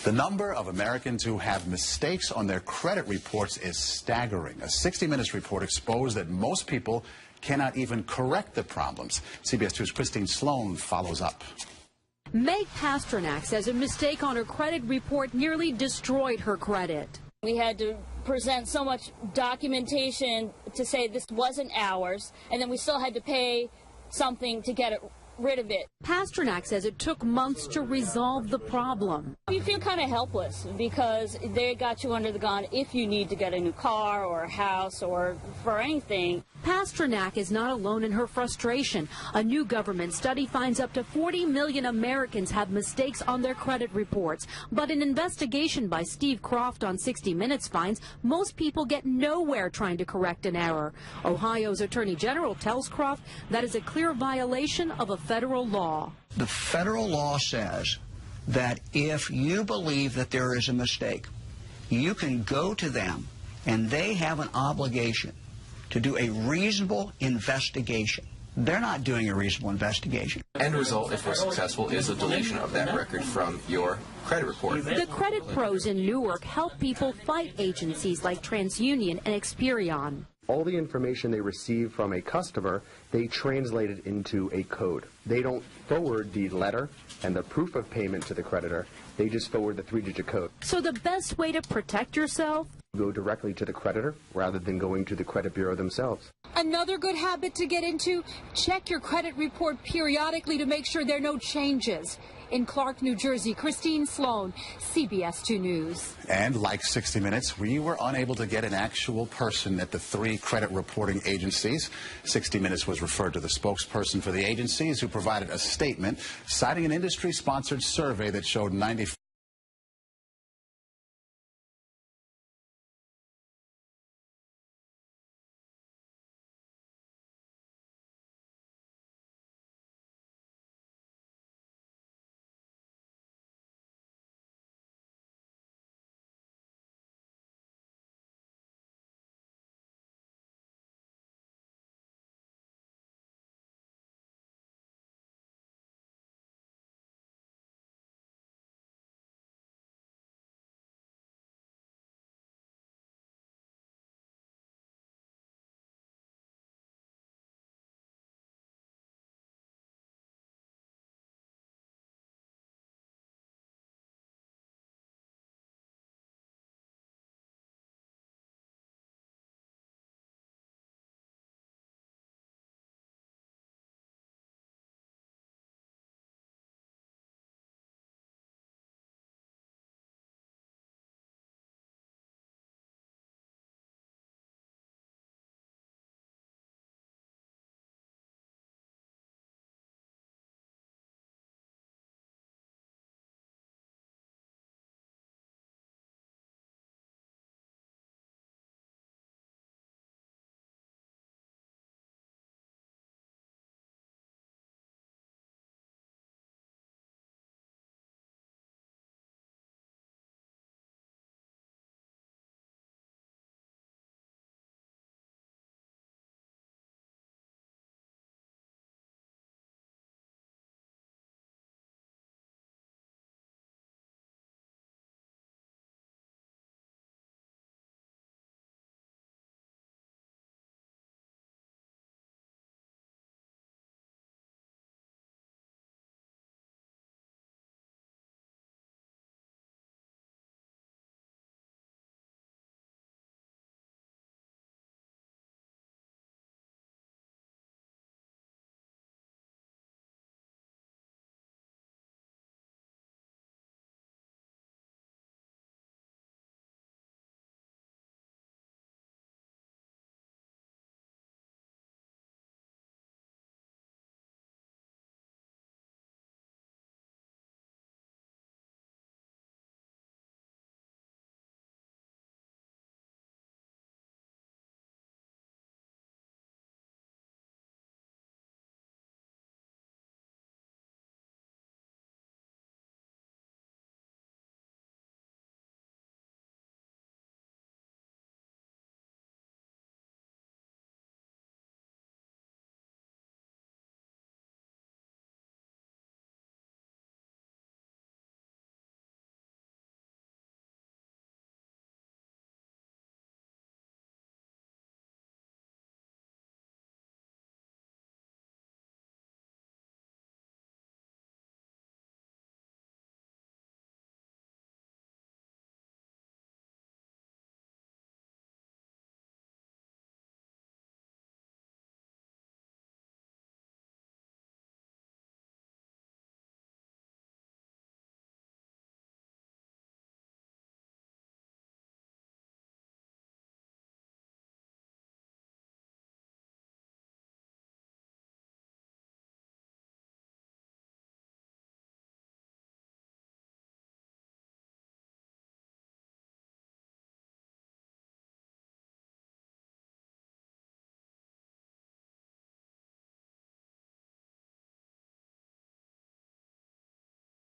The number of Americans who have mistakes on their credit reports is staggering. A 60 Minutes report exposed that most people cannot even correct the problems. CBS 2's Christine Sloan follows up. Meg Pasternak says a mistake on her credit report nearly destroyed her credit. We had to present so much documentation to say this wasn't ours, and then we still had to pay something to get rid of it. Pasternak says it took months to resolve the problem. You feel kind of helpless because they got you under the gun if you need to get a new car or a house or for anything. Pasternak is not alone in her frustration. A new government study finds up to 40 million Americans have mistakes on their credit reports. But an investigation by Steve Croft on 60 Minutes finds most people get nowhere trying to correct an error. Ohio's Attorney General tells Croft that is a clear violation of a federal law. The federal law says that if you believe that there is a mistake, you can go to them and they have an obligation to do a reasonable investigation. They're not doing a reasonable investigation. End result, if we're successful, is a deletion of that record from your credit report. The credit pros in Newark help people fight agencies like TransUnion and Experian. All the information they receive from a customer, they translate it into a code. They don't forward the letter and the proof of payment to the creditor. They just forward the 3-digit code. So the best way to protect yourself? Go directly to the creditor rather than going to the credit bureau themselves. Another good habit to get into, check your credit report periodically to make sure there are no changes. In Clark, New Jersey, Christine Sloan, CBS 2 News. And like 60 Minutes, we were unable to get an actual person at the 3 credit reporting agencies. 60 Minutes was referred to the spokesperson for the agencies, who provided a statement citing an industry-sponsored survey that showed 90